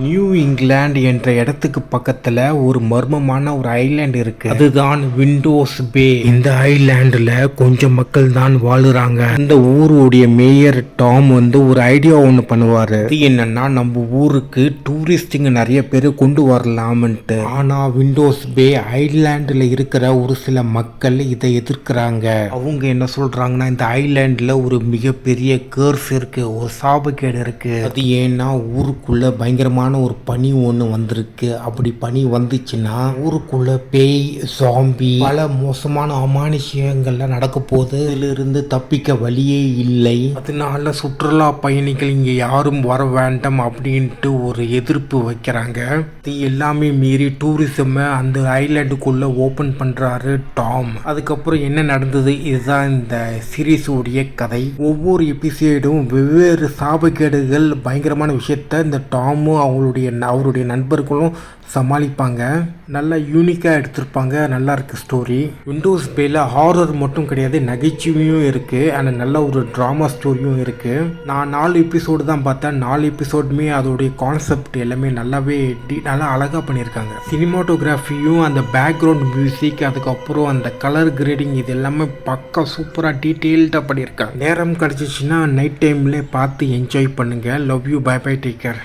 New England என்ற இடத்துக்கு பக்கத்துல ஒரு மர்மமான ஒரு ஐலாண்ட் இருக்கு. அதுதான் விண்டோஸ் பே. இந்த ஐலாண்டுல கொஞ்சம் மக்கள் தான் வாழுறாங்க. இந்த ஊருடைய மேயர் டாம் ஒரு ஐடியா ஒண்ணு பண்ணுவாரு. இது என்னன்னா, நம்ம ஊருக்கு டூரிஸ்டுங்க நிறைய பேர் கொண்டு வரலாம்ட்டு. ஆனா விண்டோஸ் பே ஐலாண்டுல இருக்கிற ஒரு சில மக்கள் இதை எதிர்க்கிறாங்க. அவங்க என்ன சொல்றாங்கன்னா, இந்த ஐலாண்ட்ல ஒரு மிகப்பெரிய கேர்ஸ் இருக்கு, ஒரு சாபக்கேடு இருக்கு. அது ஏன்னா ஊருக்குள்ள பயங்கரமான ஒரு பனி ஒன்று வந்திருக்கு. அப்படி பனி வந்துச்சுன்னா ஊருக்குள்ள பேய், சாம்பி, பல மோசமான அமானுஷ்யங்கள்லாம் நடக்க போகுது. இதிலிருந்து தப்பிக்க வழியே இல்லை. அதனால சுற்றுலா பயணிகள் இங்க யாரும் வர வேண்டாம் அப்படின்ட்டு ஒரு எதிர்ப்பு வைக்கிறாங்க. இது எல்லாமே மீறி டூரிசம் அந்த ஐலாண்டுக்குள்ள ஓபன் பண்றாரு டாம். அதுக்கப்புறம் என்ன நடந்தது, இதுதான் இந்த சீரீஸ் உடைய கதை. ஒவ்வொரு எபிசோடும் வெவ்வேறு சாபக்கேடுகள், பயங்கரமான விஷயத்த இந்த டாமும் அவருடைய நண்பர்களும் சமாளிப்பாங்க. நல்லா யூனிக்காக எடுத்திருப்பாங்க. நல்லா இருக்கு ஸ்டோரி. விண்டோஸ் பேல ஹாரர் மட்டும் கிடையாது, நகைச்சுவையும் இருக்கு. அண்ட் நல்ல ஒரு ட்ராமா ஸ்டோரியும் இருக்கு. நான் 4 எபிசோடு தான் பார்த்தேன். 4 எபிசோடுமே அதோடைய கான்செப்ட் எல்லாமே நல்லாவே நல்லா அழகாக பண்ணியிருக்காங்க. சினிமாட்டோகிராஃபியும் அந்த பேக்ரவுண்ட் மியூசிக், அதுக்கப்புறம் அந்த கலர் கிரேடிங், இது எல்லாமே பக்கா சூப்பராக டீட்டெயில்டாக பண்ணியிருக்காங்க. நேரம் கிடச்சிச்சின்னா நைட் டைம்ல பார்த்து என்ஜாய் பண்ணுங்க. Love you, bye bye, take care.